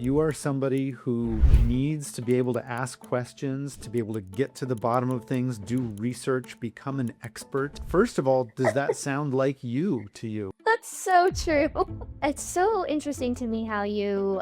You are somebody who needs to be able to ask questions, to be able to get to the bottom of things, do research, become an expert. First of all, does that sound like you to you? That's so true. It's so interesting to me how you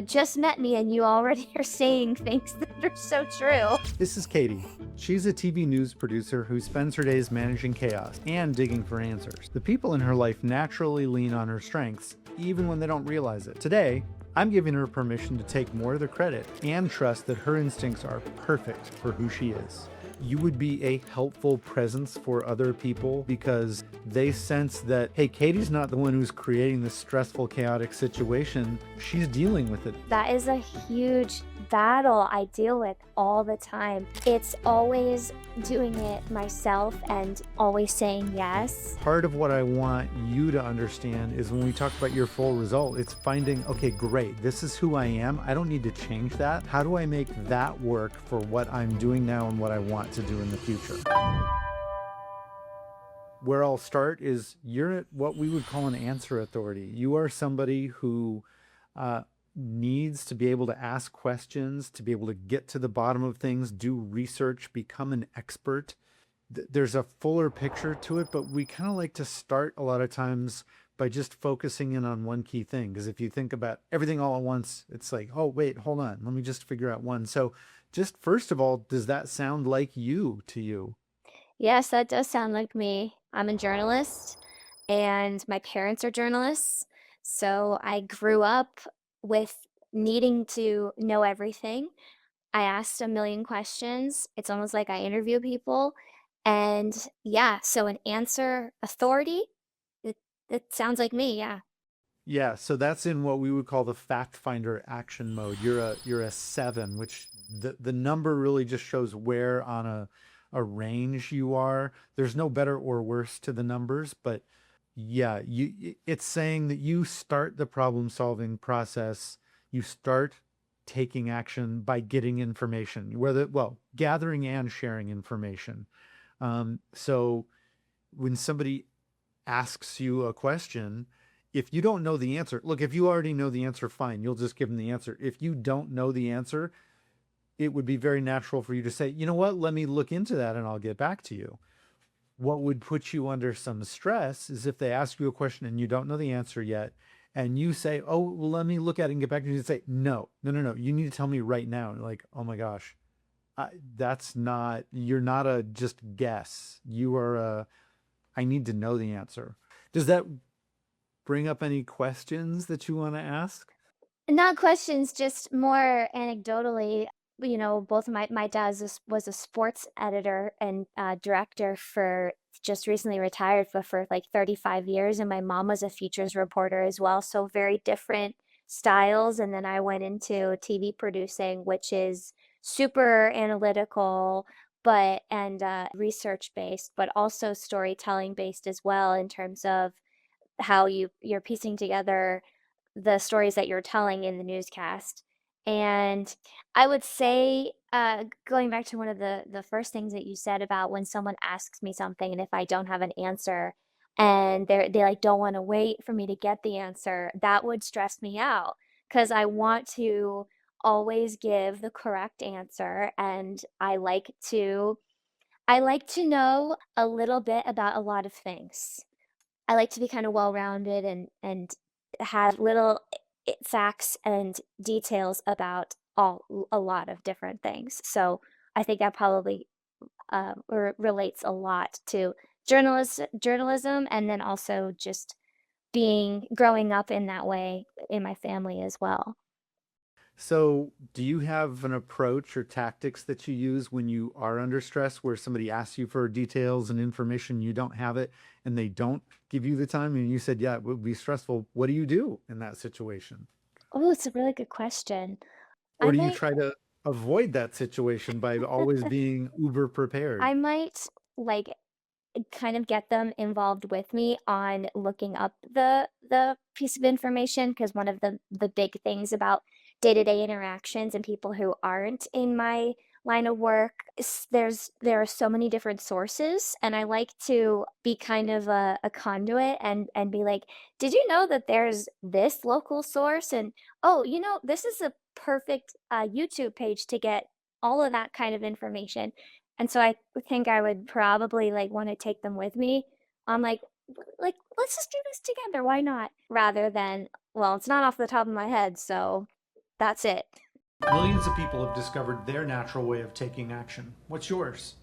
just met me and you already are saying things that are so true. This is Katie. She's a TV news producer who spends her days managing chaos and digging for answers. The people in her life naturally lean on her strengths, even when they don't realize it. Today, I'm giving her permission to take more of the credit and trust that her instincts are perfect for who she is. You would be a helpful presence for other people because they sense that, hey, Katie's not the one who's creating this stressful, chaotic situation. She's dealing with it. That is a huge battle I deal with all the time. It's always doing it myself and always saying yes. Part of what I want you to understand is when we talk about your full result, it's finding, okay, great, this is who I am. I don't need to change that. How do I make that work for what I'm doing now and what I want to do in the future? Where I'll start is you're at what we would call an answer authority. You are somebody who needs to be able to ask questions, to be able to get to the bottom of things, do research, become an expert. There's a fuller picture to it, but we kind of like to start a lot of times by just focusing in on one key thing. Because if you think about everything all at once, it's like, oh, wait, hold on. Let me just figure out one. So just first of all, does that sound like you to you? Yes, that does sound like me. I'm a journalist and my parents are journalists. So I grew up with needing to know everything. I asked a million questions. It's almost like I interview people. And yeah, so an answer authority, it, it sounds like me. Yeah. Yeah, so that's in what we would call the fact finder action mode. You're a 7, which the number really just shows where on a range you are. There's no better or worse to the numbers, but yeah, it's saying that you start the problem solving process, you start taking action by getting information, whether, well, gathering and sharing information. So when somebody asks you a question, if you don't know the answer, look, if you already know the answer, fine, you'll just give them the answer. If you don't know the answer, it would be very natural for you to say, you know what, let me look into that and I'll get back to you. What would put you under some stress is if they ask you a question and you don't know the answer yet, and you say, oh, well, let me look at it and get back to you, and say, no, no, no, no, you need to tell me right now. And like, oh my gosh, that's not, you're not a just guess. You are a, I need to know the answer. Does that bring up any questions that you want to ask? Not questions, just more anecdotally. Both of my dad was a sports editor and director for just recently retired, but for like 35 years. And my mom was a features reporter as well. So very different styles. And then I went into TV producing, which is super analytical, but and research based, but also storytelling based as well in terms of how you're piecing together the stories that you're telling in the newscast. And I would say, going back to one of the first things that you said about when someone asks me something, and if I don't have an answer, and they like don't want to wait for me to get the answer, that would stress me out because I want to always give the correct answer, and I like to know a little bit about a lot of things. I like to be kind of well-rounded and have little facts and details about a lot of different things. So I think that probably relates a lot to journalism, and then also just being growing up in that way in my family as well. So, do you have an approach or tactics that you use when you are under stress where somebody asks you for details and information, you don't have it, and they don't give you the time? And you said, yeah, it would be stressful. What do you do in that situation? Oh, it's a really good question. I Or do you might try to avoid that situation by always being uber prepared? I might like kind of get them involved with me on looking up the piece of information, because one of the big things about day-to-day interactions and people who aren't in my line of work, there are so many different sources, and I like to be kind of a conduit and be like, did you know that there's this local source? And oh, this is a perfect YouTube page to get all of that kind of information. And so I think I would probably like want to take them with me on like let's just do this together. Why not? Rather than, well, it's not off the top of my head, so that's it. Millions of people have discovered their natural way of taking action. What's yours?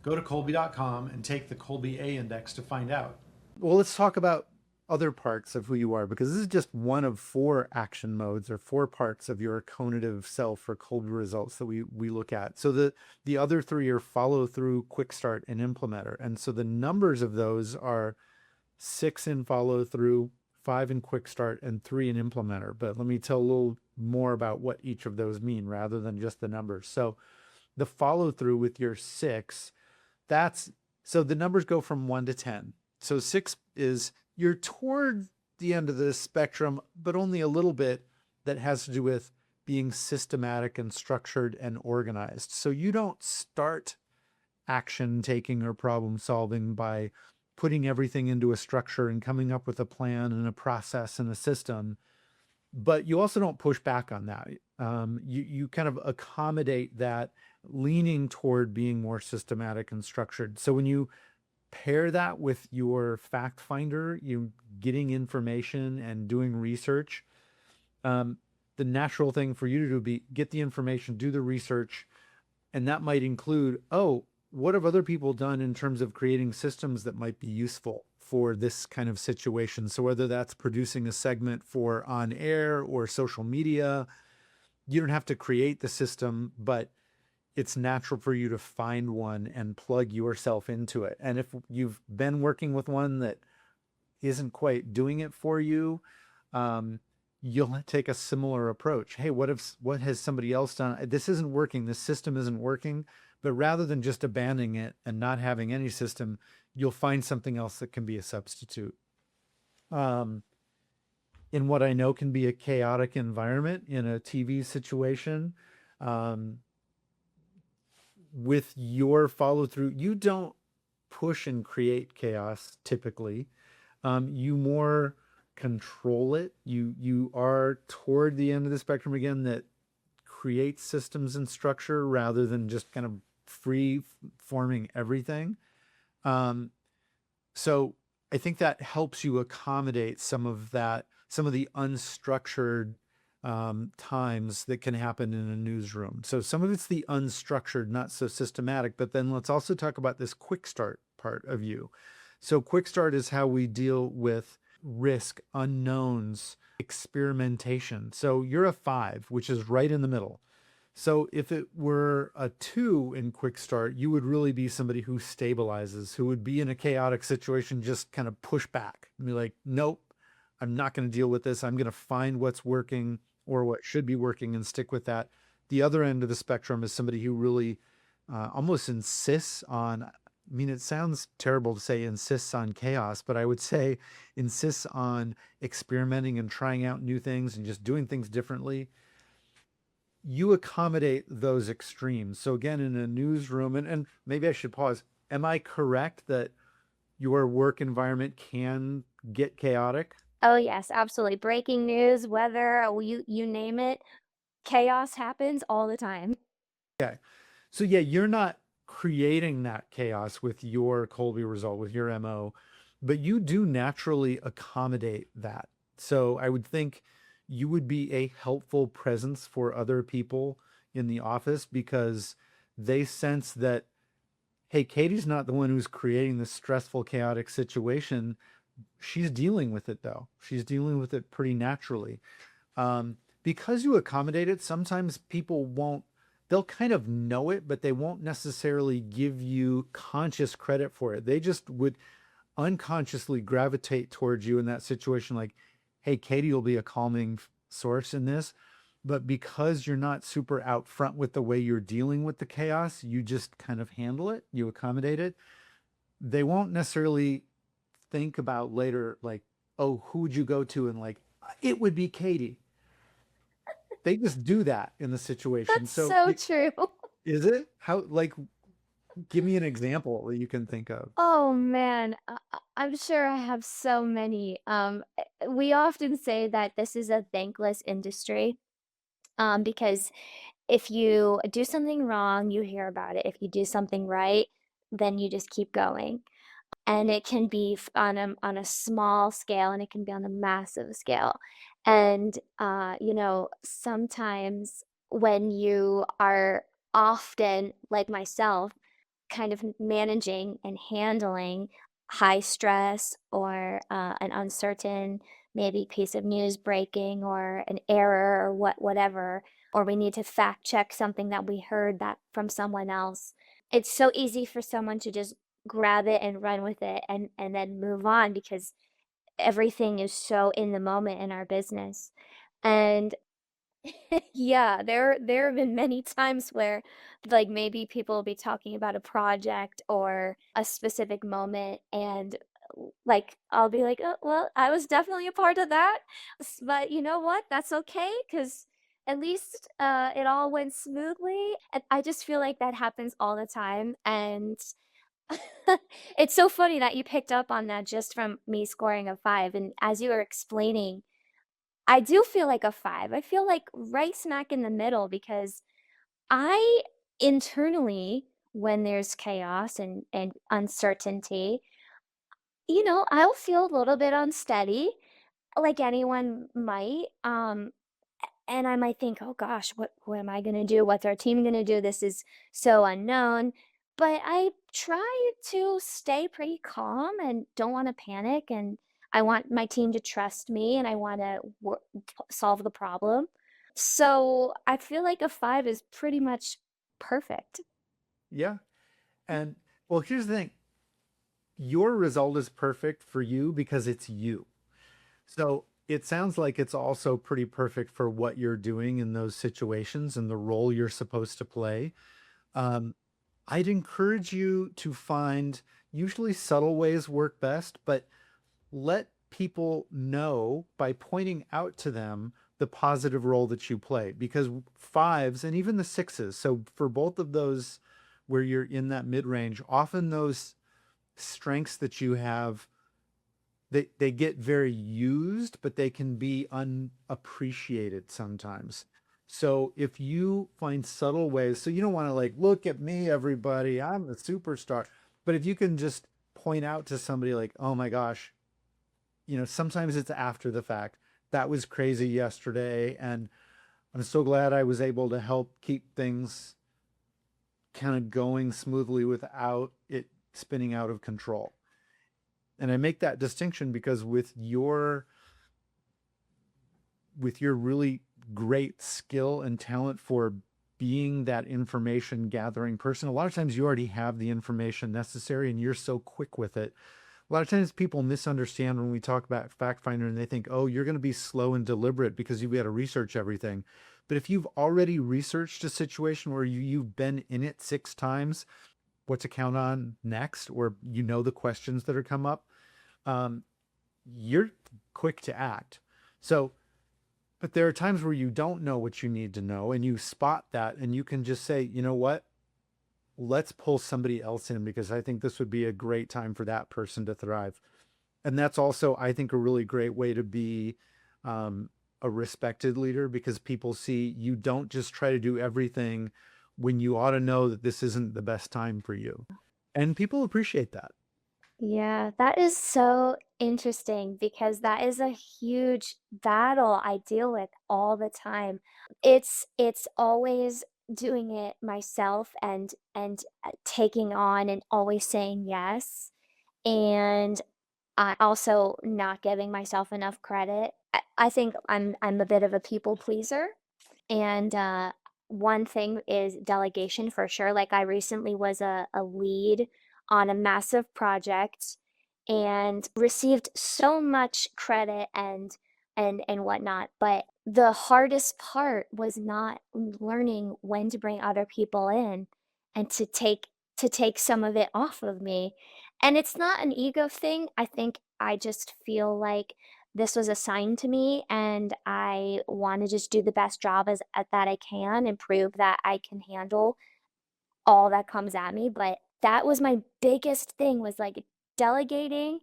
Go to Kolbe.com and take the Kolbe A Index to find out. Well, let's talk about other parts of who you are, because this is just one of 4 action modes or 4 parts of your cognitive self or Kolbe results that we look at. So the other 3 are follow through, quick start, and implementer. And so the numbers of those are 6 in follow through, 5 in quick start, and 3 in implementer. But let me tell a little more about what each of those mean rather than just the numbers. So the follow through with your 6, so the numbers go from 1 to 10. So 6 is you're toward the end of the spectrum, but only a little bit, that has to do with being systematic and structured and organized. So you don't start action taking or problem solving by putting everything into a structure and coming up with a plan and a process and a system, but you also don't push back on that. You kind of accommodate that, leaning toward being more systematic and structured. So when you pair that with your fact finder, you getting information and doing research, the natural thing for you to do would be get the information, do the research, and that might include, oh, what have other people done in terms of creating systems that might be useful for this kind of situation? So whether that's producing a segment for on air or social media, you don't have to create the system, but it's natural for you to find one and plug yourself into it. And if you've been working with one that isn't quite doing it for you, you'll take a similar approach. Hey, what has somebody else done? This isn't working. This system isn't working. But rather than just abandoning it and not having any system, you'll find something else that can be a substitute. In what I know can be a chaotic environment in a TV situation, with your follow through, you don't push and create chaos typically. You more control it. You are toward the end of the spectrum again, that creates systems and structure rather than just kind of free forming everything. So I think that helps you accommodate some of the unstructured times that can happen in a newsroom. So some of it's the unstructured, not so systematic, but then let's also talk about this quick start part of you. So quick start is how we deal with risk, unknowns, experimentation. So you're a 5, which is right in the middle. So if it were a 2 in quick start, you would really be somebody who stabilizes, who would be in a chaotic situation, just kind of push back and be like, nope, I'm not going to deal with this. I'm going to find what's working or what should be working and stick with that. The other end of the spectrum is somebody who really almost insists on, I mean, it sounds terrible to say insists on chaos, but I would say insists on experimenting and trying out new things and just doing things differently. You accommodate those extremes. So again, in a newsroom, and maybe I should pause. Am I correct that your work environment can get chaotic? Oh yes, absolutely. Breaking news, weather, you name it, chaos happens all the time. Okay. So yeah, you're not creating that chaos with your Colby result, with your MO, but you do naturally accommodate that. So I would think you would be a helpful presence for other people in the office because they sense that, hey, Katie's not the one who's creating this stressful, chaotic situation. She's dealing with it though. She's dealing with it pretty naturally. Because you accommodate it, sometimes people won't, they'll kind of know it, but they won't necessarily give you conscious credit for it. They just would unconsciously gravitate towards you in that situation. Like, hey, Katie will be a calming source in this. But because you're not super out front with the way you're dealing with the chaos, you just kind of handle it, you accommodate it. They won't necessarily think about later, like, oh, who would you go to? And like, it would be Katie. They just do that in the situation. That's So so true. Is it? How, like, give me an example that you can think of. Oh man, I'm sure I have so many. We often say that this is a thankless industry, because if you do something wrong, you hear about it. If you do something right, then you just keep going. And it can be on a small scale, and it can be on a massive scale. And sometimes when you are often like myself kind of managing and handling high stress or an uncertain maybe piece of news breaking or an error or whatever, or we need to fact check something that we heard that from someone else, it's so easy for someone to just grab it and run with it and then move on because everything is so in the moment in our business. And yeah, there have been many times where like maybe people will be talking about a project or a specific moment, and like I'll be like, "Oh, well, I was definitely a part of that." But you know what? That's okay because at least it all went smoothly. And I just feel like that happens all the time. And it's so funny that you picked up on that just from me scoring a 5. And as you were explaining, I do feel like a 5. I feel like right smack in the middle because I internally, when there's chaos and uncertainty, I'll feel a little bit unsteady, like anyone might. And I might think, "Oh gosh, what am I gonna do? What's our team gonna do? This is so unknown." But I try to stay pretty calm and don't want to panic, and I want my team to trust me, and I want to solve the problem. So I feel like a 5 is pretty much perfect. Yeah. And well, here's the thing. Your result is perfect for you because it's you. So it sounds like it's also pretty perfect for what you're doing in those situations and the role you're supposed to play. Um, I'd encourage you to find, usually subtle ways work best, but let people know by pointing out to them the positive role that you play, because fives and even the sixes, so for both of those where you're in that mid range, often those strengths that you have, they get very used, but they can be unappreciated sometimes. So if you find subtle ways, so you don't want to like, look at me, everybody, I'm a superstar. But if you can just point out to somebody like, oh my gosh, sometimes it's after the fact. That was crazy yesterday, and I'm so glad I was able to help keep things kind of going smoothly without it spinning out of control. And I make that distinction because with your really great skill and talent for being that information gathering person, a lot of times you already have the information necessary and you're so quick with it. A lot of times people misunderstand when we talk about fact finder and they think, oh, you're going to be slow and deliberate because you've got to research everything. But if you've already researched a situation where you've been in it 6 times, what to count on next, or the questions that are come up, um, you're quick to act. So, but there are times where you don't know what you need to know and you spot that and you can just say, you know what? Let's pull somebody else in because I think this would be a great time for that person to thrive. And that's also, I think, a really great way to be um, a respected leader because people see you don't just try to do everything when you ought to know that this isn't the best time for you. And people appreciate that. Yeah, that is so interesting because that is a huge battle I deal with all the time. It's always doing it myself and taking on and always saying yes. And also not giving myself enough credit. I think I'm a bit of a people pleaser. And one thing is delegation for sure. Like I recently was a lead on a massive project and received so much credit and whatnot. But the hardest part was not learning when to bring other people in and to take some of it off of me. And it's not an ego thing. I think I just feel like this was assigned to me and I want to just do the best job that I can and prove that I can handle all that comes at me, but that was my biggest thing was like delegating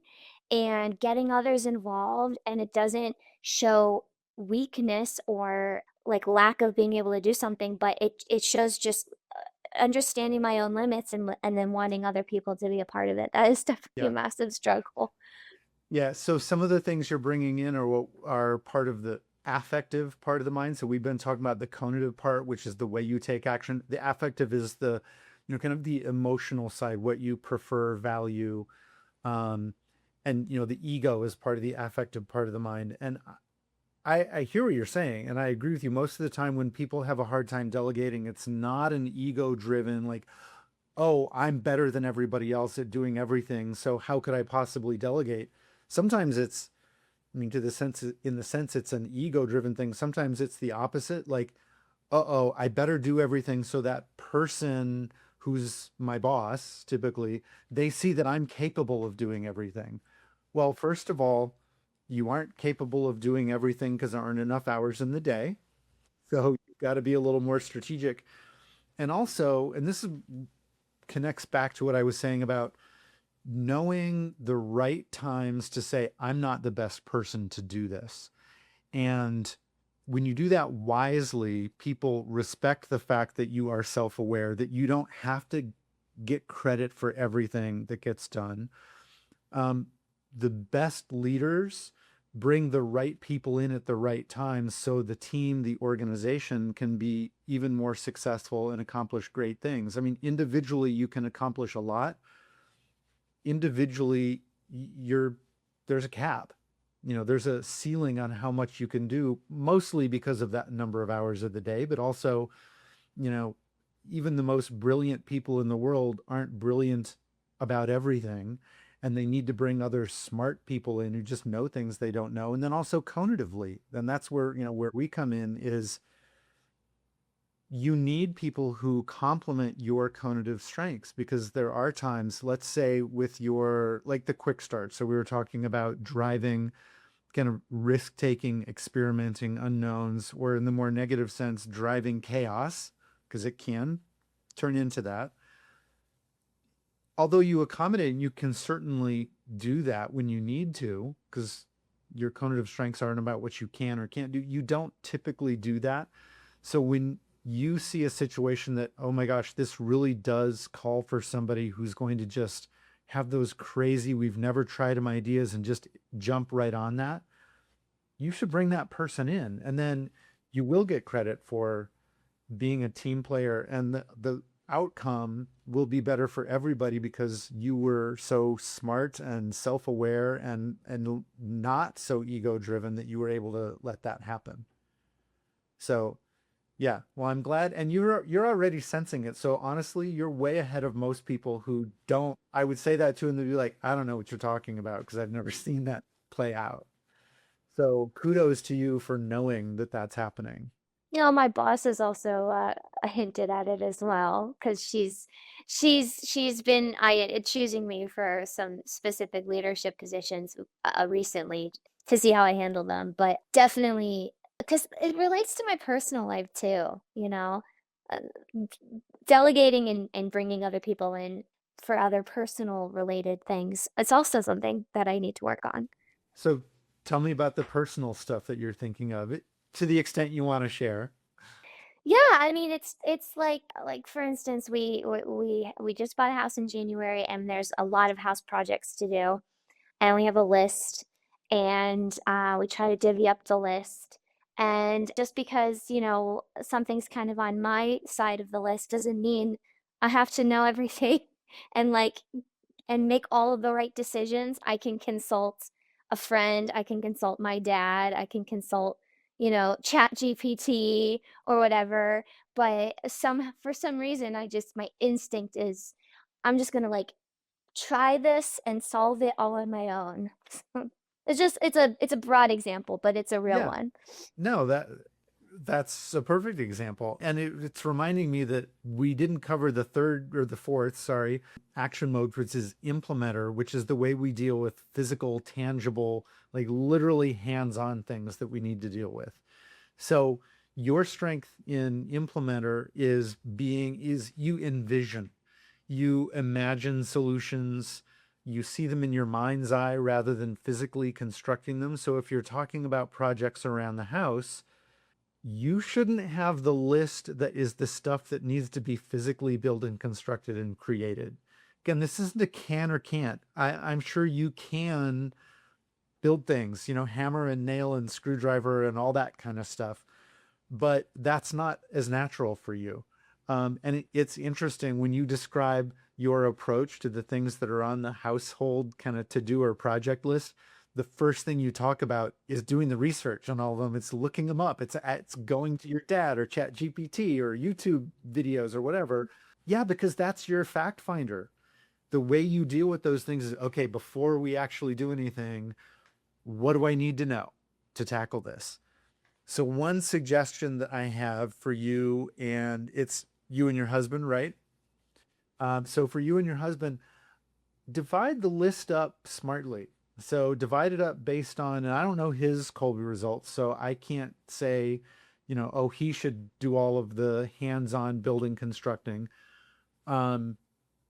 and getting others involved, and it doesn't show weakness or like lack of being able to do something, but it shows just understanding my own limits and then wanting other people to be a part of it. That is definitely a Yeah. massive struggle. Yeah. So some of the things you're bringing in are what are part of the affective part of the mind. So we've been talking about the cognitive part, which is the way you take action. The affective is the, kind of the emotional side, what you prefer, value, um, and the ego is part of the affective part of the mind. And I hear what you're saying, and I agree with you. Most of the time, when people have a hard time delegating, it's not an ego driven, like, oh, I'm better than everybody else at doing everything. So how could I possibly delegate? Sometimes it's, I mean, in the sense, it's an ego driven thing. Sometimes it's the opposite. Like, oh, I better do everything so that person who's my boss, typically, they see that I'm capable of doing everything. Well, first of all, you aren't capable of doing everything because there aren't enough hours in the day. So you've got to be a little more strategic. And also, and this connects back to what I was saying about knowing the right times to say, I'm not the best person to do this. And when you do that wisely, people respect the fact that you are self aware, that you don't have to get credit for everything that gets done. Um, the best leaders bring the right people in at the right time so the team, the organization can be even more successful and accomplish great things. I mean, individually, you can accomplish a lot. Individually, you're there's a cap. There's a ceiling on how much you can do, mostly because of that number of hours of the day, but also, you know, even the most brilliant people in the world aren't brilliant about everything. And they need to bring other smart people in who just know things they don't know. And then also cognitively. And that's where, where we come in is you need people who complement your cognitive strengths because there are times, let's say with your, like the quick start. So we were talking about driving, kind of risk taking, experimenting unknowns, or in the more negative sense, driving chaos, because it can turn into that. Although you accommodate, you can certainly do that when you need to, because your cognitive strengths aren't about what you can or can't do. You don't typically do that. So when you see a situation that, oh my gosh, this really does call for somebody who's going to just have those crazy, we've never tried them ideas and just jump right on that, you should bring that person in. And then you will get credit for being a team player, and the outcome will be better for everybody because you were so smart and self-aware and not so ego driven that you were able to let that happen. So yeah, well, I'm glad, and you're already sensing it. So honestly, you're way ahead of most people who don't. I would say that to them, they'd be like, I don't know what you're talking about because I've never seen that play out. So kudos to you for knowing that that's happening. My boss has also hinted at it as well because she's been choosing me for some specific leadership positions recently to see how I handle them, but definitely because it relates to my personal life too, uh, delegating and bringing other people in for other personal related things. It's also something that I need to work on. So tell me about the personal stuff that you're thinking of, it, to the extent you want to share. Yeah, I mean it's like for instance, we just bought a house in January and there's a lot of house projects to do and we have a list and we try to divvy up the list. And just because, something's kind of on my side of the list doesn't mean I have to know everything and make all of the right decisions. I can consult a friend, I can consult my dad, I can consult, chat GPT or whatever. But for some reason my instinct is I'm just gonna try this and solve it all on my own. It's a broad example, but it's a real Yeah. one. No, that's a perfect example. And it's reminding me that we didn't cover the third or the fourth, sorry, action mode, which is implementer, which is the way we deal with physical, tangible, like literally hands-on things that we need to deal with. So Your strength in Implementer is you envision, you imagine solutions, you see them in your mind's eye rather than physically constructing them. So if you're talking about projects around the house, you shouldn't have the list that is the stuff that needs to be physically built and constructed and created. Again, this isn't a can or can't. I'm sure you can build things, hammer and nail and screwdriver and all that kind of stuff, but that's not as natural for you. It's interesting when you describe your approach to the things that are on the household kind of to do or project list. The first thing you talk about is doing the research on all of them. It's looking them up. It's going to your dad or Chat GPT or YouTube videos or whatever. Yeah, because that's your fact finder. The way you deal with those things is okay, before we actually do anything, what do I need to know to tackle this? So one suggestion that I have for you, and it's you and your husband, right? So for you and your husband, divide the list up smartly. So divide it up based on, and I don't know his Kolbe results, so I can't say, oh, he should do all of the hands-on building constructing. Um,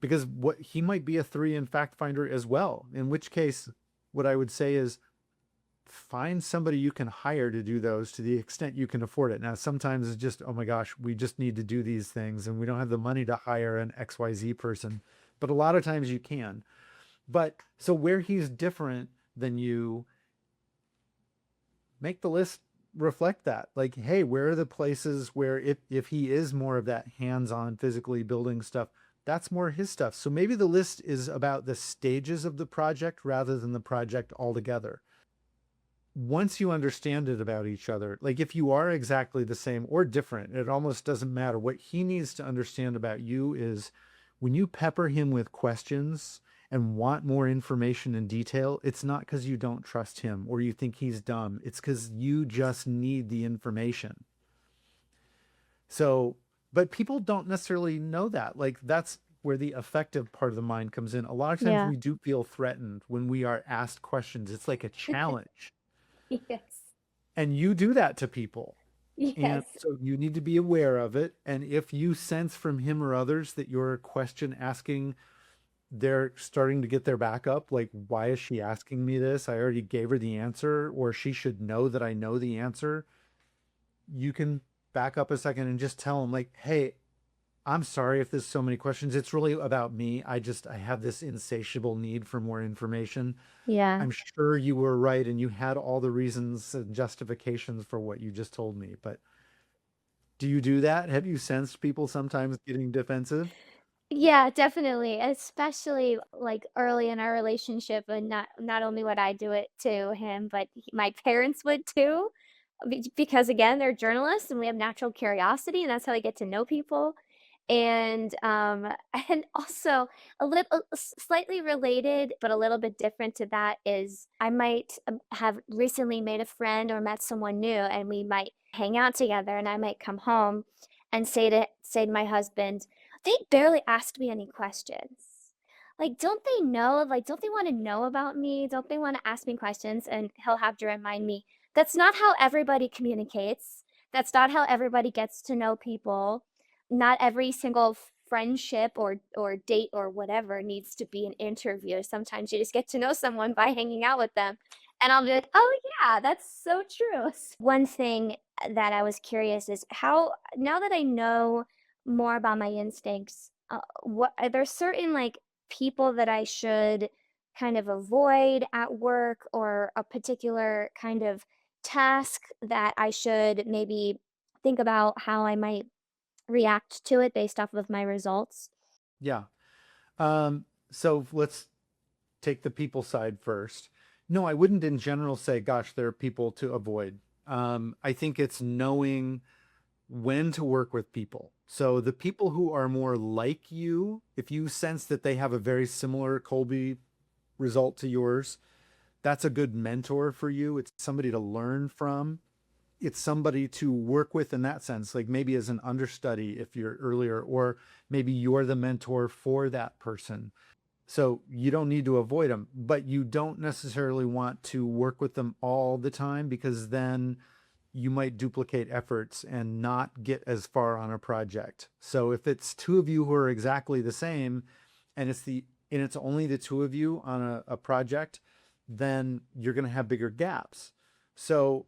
because what he might be a 3 in fact finder as well. In which case, what I would say is find somebody you can hire to do those to the extent you can afford it. Now, sometimes it's just, oh my gosh, we just need to do these things and we don't have the money to hire an XYZ person. But a lot of times you can. But so where he's different than you, make the list reflect that. Like, hey, where are the places where if he is more of that hands-on physically building stuff, that's more his stuff. So maybe the list is about the stages of the project rather than the project altogether. Once you understand it about each other, like if you are exactly the same or different, it almost doesn't matter. What he needs to understand about you is when you pepper him with questions and want more information and detail, it's not because you don't trust him or you think he's dumb. It's because you just need the information. So, but people don't necessarily know that. Like that's where the effective part of the mind comes in. A lot of times Yeah. we do feel threatened when we are asked questions. It's like a challenge. Yes. And you do that to people. And Yes. so you need to be aware of it. And if you sense from him or others that your question asking, they're starting to get their back up, like, why is she asking me this? I already gave her the answer, or she should know that I know the answer. You can back up a second and just tell them, like, hey, I'm sorry if there's so many questions. It's really about me. I have this insatiable need for more information. Yeah. I'm sure you were right and you had all the reasons and justifications for what you just told me. But do you do that? Have you sensed people sometimes getting defensive? Yeah, definitely. Especially like early in our relationship, and not only would I do it to him, but my parents would too. Because again, they're journalists and we have natural curiosity, and that's how we get to know people. And and also a little slightly related, but a little bit different to that is I might have recently made a friend or met someone new, and we might hang out together, and I might come home and say to my husband, they barely asked me any questions. Like, don't they know? Like, don't they want to know about me? Don't they want to ask me questions? And he'll have to remind me that's not how everybody communicates. That's not how everybody gets to know people. Not every single friendship or date or whatever needs to be an interview. Sometimes you just get to know someone by hanging out with them. And I'll be like, oh yeah, that's so true. One thing that I was curious is how now that I know more about my instincts, what are there certain like people that I should kind of avoid at work or a particular kind of task that I should maybe think about how I might react to it based off of my results? Yeah. So let's take the people side first. No, I wouldn't in general say, gosh, there are people to avoid. I think it's knowing when to work with people. So the people who are more like you, if you sense that they have a very similar Colby result to yours, that's a good mentor for you. It's somebody to learn from. It's somebody to work with in that sense, like maybe as an understudy if you're earlier, or maybe you're the mentor for that person. So you don't need to avoid them, but you don't necessarily want to work with them all the time because then you might duplicate efforts and not get as far on a project. So if it's two of you who are exactly the same, and it's only the two of you on a project, then you're going to have bigger gaps. So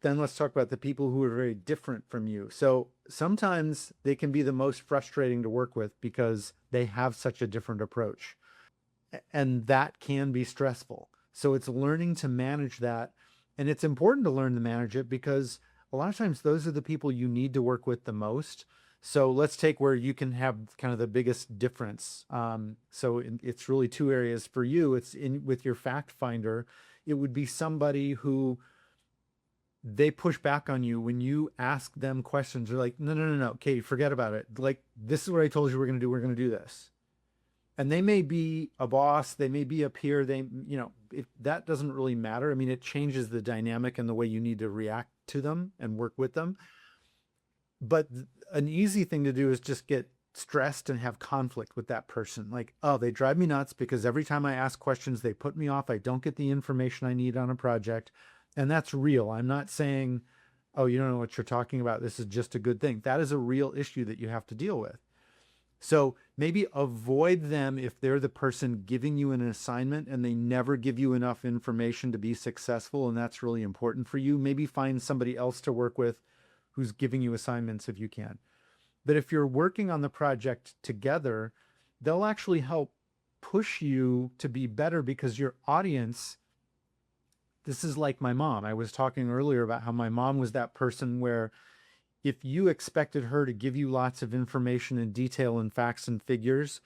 then let's talk about the people who are very different from you. So sometimes they can be the most frustrating to work with because they have such a different approach. And that can be stressful. So it's learning to manage that. And it's important to learn to manage it because a lot of times those are the people you need to work with the most. So let's take where you can have kind of the biggest difference. It's really two areas for you. It's in with your fact finder. It would be somebody who they push back on you when you ask them questions. They're like, no, no, no, no, Katie, forget about it. Like, this is what I told you we're going to do. We're going to do this. And they may be a boss, they may be a peer, that doesn't really matter. I mean, it changes the dynamic and the way you need to react to them and work with them. But an easy thing to do is just get stressed and have conflict with that person. Like, oh, they drive me nuts because every time I ask questions, they put me off. I don't get the information I need on a project. And that's real. I'm not saying, oh, you don't know what you're talking about. This is just a good thing. That is a real issue that you have to deal with. So maybe avoid them if they're the person giving you an assignment and they never give you enough information to be successful, and that's really important for you. Maybe find somebody else to work with who's giving you assignments if you can. But if you're working on the project together, they'll actually help push you to be better because your audience, this is like my mom. I was talking earlier about how my mom was that person where if you expected her to give you lots of information and detail and facts and figures,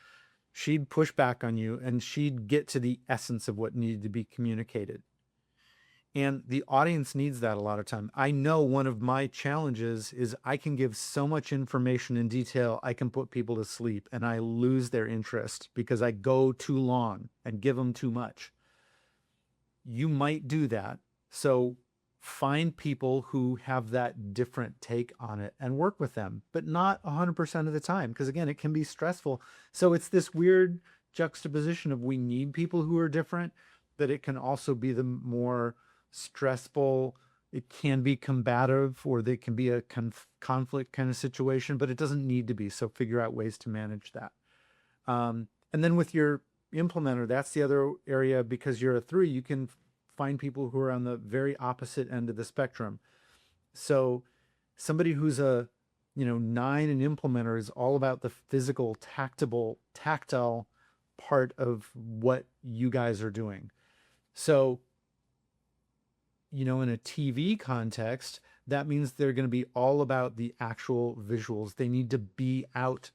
she'd push back on you and she'd get to the essence of what needed to be communicated. And the audience needs that a lot of time. I know one of my challenges is I can give so much information in detail, I can put people to sleep and I lose their interest because I go too long and give them too much. You might do that. So find people who have that different take on it and work with them, but not 100% of the time, because again, it can be stressful. So it's this weird juxtaposition of we need people who are different, but it can also be the more stressful. It can be combative, or they can be a conflict kind of situation, but it doesn't need to be. So figure out ways to manage that. And then with your implementer, that's the other area, because you're a 3, you can find people who are on the very opposite end of the spectrum. So somebody who's a 9 in implementer is all about the physical, tactile part of what you guys are doing. So in a TV context, that means they're going to be all about the actual visuals. They need to be outside.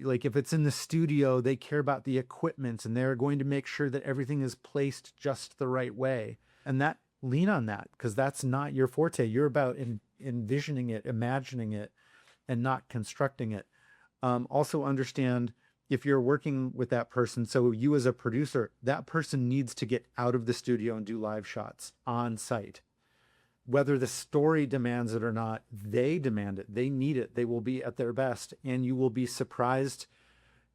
Like if it's in the studio, they care about the equipment and they're going to make sure that everything is placed just the right way. And that lean on that, because that's not your forte. You're about envisioning it, imagining it, and not constructing it. Also understand if you're working with that person, so you as a producer, that person needs to get out of the studio and do live shots on site. Whether the story demands it or not, they demand it. They need it. They will be at their best. And you will be surprised,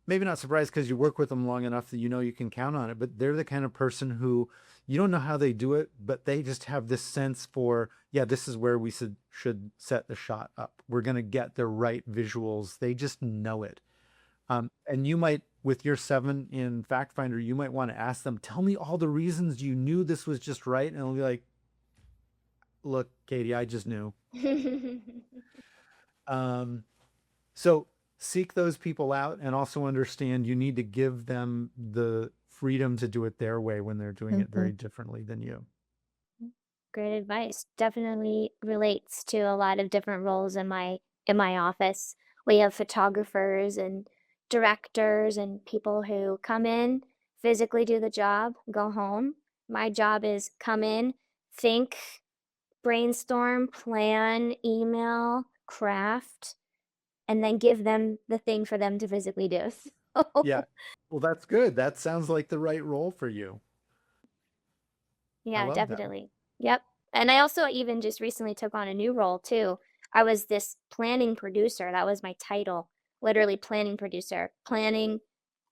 maybe not surprised because you work with them long enough that you can count on it, but they're the kind of person who you don't know how they do it, but they just have this sense for, yeah, this is where we should set the shot up. We're going to get the right visuals. They just know it. And you might, with your 7 in Fact Finder, you might want to ask them, tell me all the reasons you knew this was just right. And they'll be like, look, Katie, I just knew. So seek those people out and also understand you need to give them the freedom to do it their way when they're doing it very differently than you. Great advice. Definitely relates to a lot of different roles in my office. We have photographers and directors and people who come in, physically do the job, go home. My job is come in, think, brainstorm, plan, email, craft, and then give them the thing for them to physically do. Yeah. Well, that's good. That sounds like the right role for you. I Yeah, love that. definitely. Yep. And I also even just recently took on a new role too. I was this planning producer. That was my title, literally planning producer, planning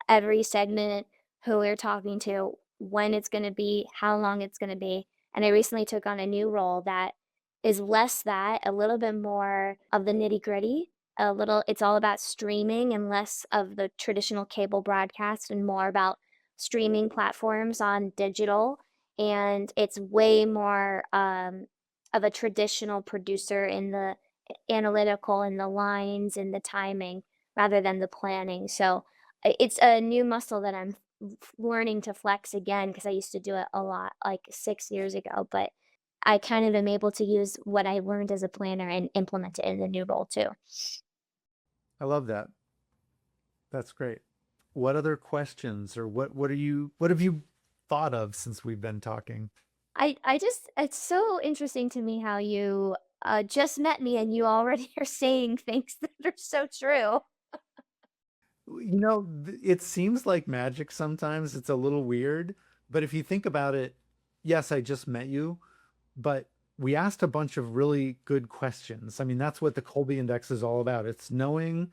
every segment, who we're talking to, when it's going to be, how long it's going to be. And I recently took on a new role that is less that, a little bit more of the nitty-gritty. A little it's all about streaming and less of the traditional cable broadcast and more about streaming platforms on digital. And it's way more of a traditional producer in the analytical and the lines and the timing rather than the planning. So it's a new muscle that I'm learning to flex again because I used to do it a lot like 6 years ago. But I kind of am able to use what I learned as a planner and implement it in the new role too. I love that. That's great. What other questions or what have you thought of since we've been talking? I just it's so interesting to me how you just met me and you already are saying things that are so true. It seems like magic sometimes. It's a little weird, but if you think about it, yes, I just met you, but we asked a bunch of really good questions. I mean, that's what the Colby Index is all about. It's knowing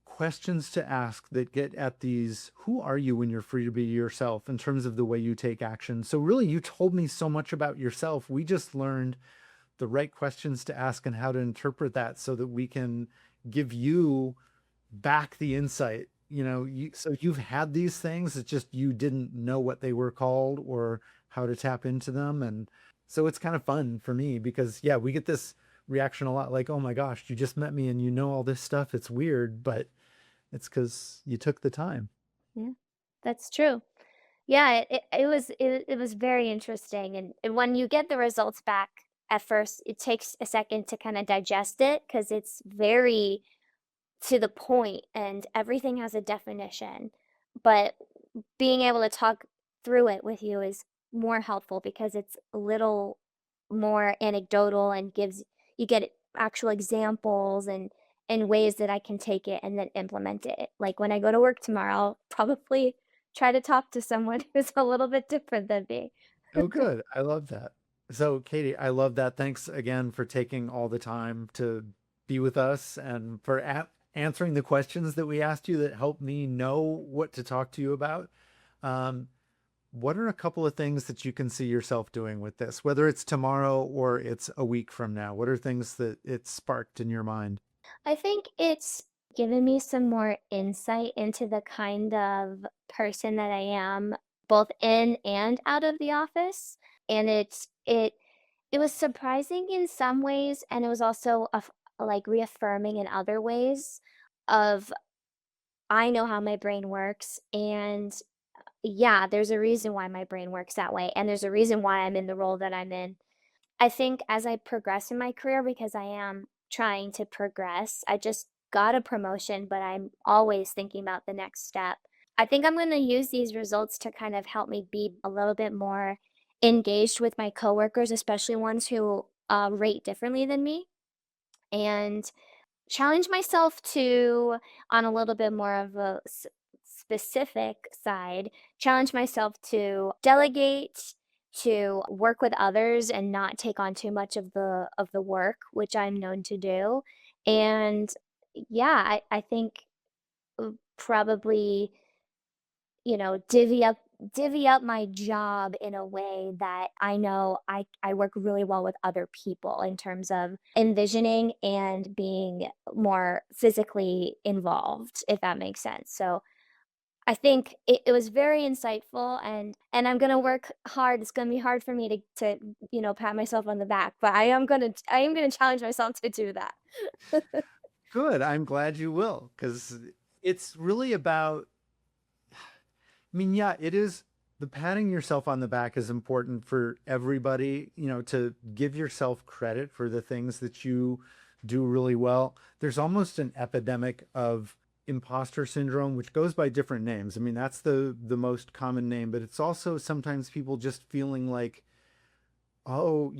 questions to ask that get at these who are you when you're free to be yourself in terms of the way you take action. So, really, you told me so much about yourself. We just learned the right questions to ask and how to interpret that so that we can give you back the insight. So you've had these things, it's just you didn't know what they were called or how to tap into them. And so it's kind of fun for me because, yeah, we get this reaction a lot like, oh my gosh, you just met me and you know all this stuff. It's weird, but it's because you took the time. Yeah, that's true. Yeah, it was very interesting, and when you get the results back at first, it takes a second to kind of digest it because it's very to the point and everything has a definition. But being able to talk through it with you is more helpful because it's a little more anecdotal and gives you get actual examples and ways that I can take it and then implement it. Like when I go to work tomorrow, I'll probably try to talk to someone who's a little bit different than me. Oh, good. I love that. So, Katie, I love that. Thanks again for taking all the time to be with us and for answering the questions that we asked you that helped me know what to talk to you about. Um, what are a couple of things that you can see yourself doing with this, whether it's tomorrow or it's a week from now? What are things that it sparked in your mind? I think it's given me some more insight into the kind of person that I am, both in and out of the office. And it was surprising in some ways, and it was also like reaffirming in other ways of I know how my brain works, and yeah, there's a reason why my brain works that way, and there's a reason why I'm in the role that I'm in. I think as I progress in my career, because I am trying to progress, I just got a promotion, but I'm always thinking about the next step. I think I'm going to use these results to kind of help me be a little bit more engaged with my coworkers, especially ones who rate differently than me, and challenge myself to, on a little bit more of a specific side, challenge myself to delegate, to work with others and not take on too much of the work, which I'm known to do. And yeah, I think probably, divvy up my job in a way that I know I work really well with other people in terms of envisioning and being more physically involved, if that makes sense. So I think it was very insightful and I'm gonna work hard. It's gonna be hard for me to pat myself on the back, but I am gonna challenge myself to do that. Good. I'm glad you will, because it's really about, I mean, yeah, it is. The patting yourself on the back is important for everybody, to give yourself credit for the things that you do really well. There's almost an epidemic of imposter syndrome, which goes by different names. I mean, that's the most common name, but it's also sometimes people just feeling like, oh,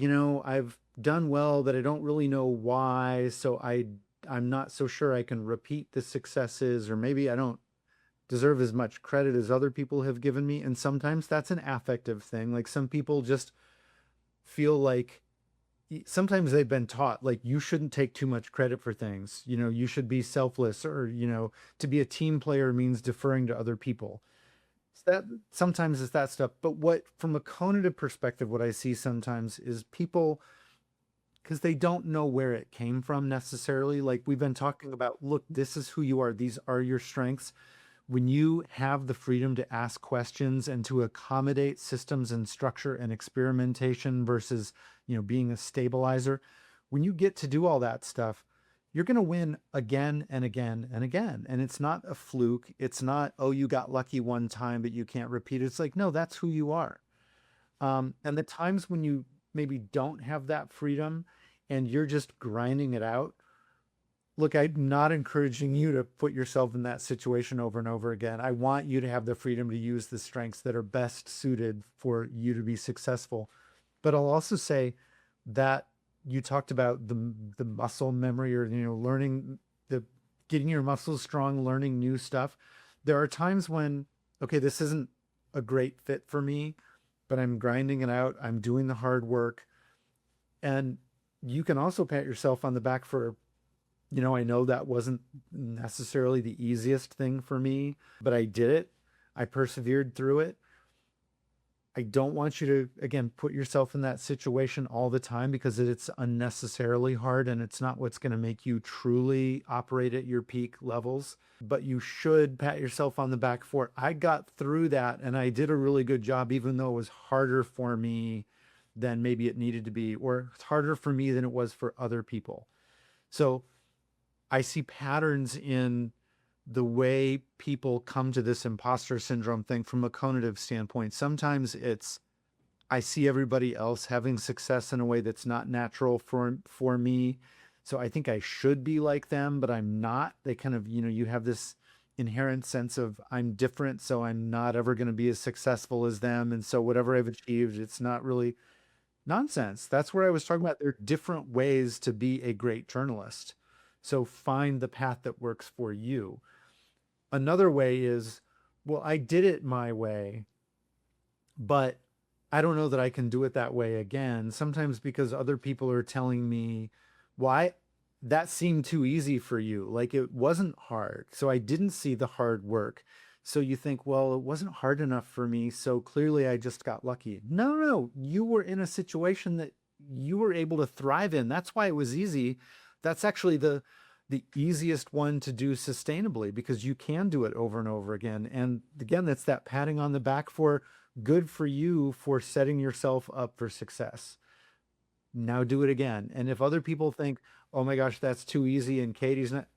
I've done well, but I don't really know why, so I'm not so sure I can repeat the successes, or maybe I don't deserve as much credit as other people have given me. And sometimes that's an affective thing. Like some people just feel like sometimes they've been taught like you shouldn't take too much credit for things. You should be selfless, or to be a team player means deferring to other people. So that sometimes it's that stuff. But what from a cognitive perspective, what I see sometimes is people because they don't know where it came from necessarily. Like we've been talking about, look, this is who you are. These are your strengths. When you have the freedom to ask questions and to accommodate systems and structure and experimentation versus, being a stabilizer, when you get to do all that stuff, you're going to win again and again and again. And it's not a fluke. It's not, oh, you got lucky one time, but you can't repeat it. It's like, no, that's who you are. And the times when you maybe don't have that freedom and you're just grinding it out, look, I'm not encouraging you to put yourself in that situation over and over again. I want you to have the freedom to use the strengths that are best suited for you to be successful. But I'll also say that you talked about the muscle memory, or learning, the getting your muscles strong, learning new stuff. There are times when, okay, this isn't a great fit for me, but I'm grinding it out. I'm doing the hard work. And you can also pat yourself on the back for, I know that wasn't necessarily the easiest thing for me, but I did it. I persevered through it. I don't want you to, again, put yourself in that situation all the time, because it's unnecessarily hard and it's not what's going to make you truly operate at your peak levels. But you should pat yourself on the back for, I got through that and I did a really good job, even though it was harder for me than maybe it needed to be, or it's harder for me than it was for other people. So I see patterns in the way people come to this imposter syndrome thing from a cognitive standpoint. Sometimes it's, I see everybody else having success in a way that's not natural for me. So I think I should be like them, but I'm not. They kind of, you have this inherent sense of, I'm different, so I'm not ever going to be as successful as them. And so whatever I've achieved, it's not really nonsense. That's where I was talking about. There are different ways to be a great journalist. So find the path that works for you. Another way is, well, I did it my way, but I don't know that I can do it that way again. Sometimes because other people are telling me, why that seemed too easy for you. Like it wasn't hard. So I didn't see the hard work. So you think, well, it wasn't hard enough for me. So clearly I just got lucky. No, no, no. You were in a situation that you were able to thrive in. That's why it was easy. That's actually the easiest one to do sustainably, because you can do it over and over again. And again, that's that patting on the back for, good for you for setting yourself up for success. Now do it again. And if other people think, oh my gosh, that's too easy and Katie's not,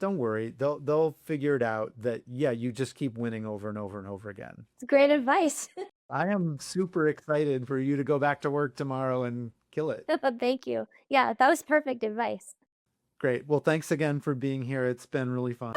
don't worry. They'll figure it out that, yeah, you just keep winning over and over and over again. It's great advice. I am super excited for you to go back to work tomorrow and kill it. Thank you. Yeah, that was perfect advice. Great. Well, thanks again for being here. It's been really fun.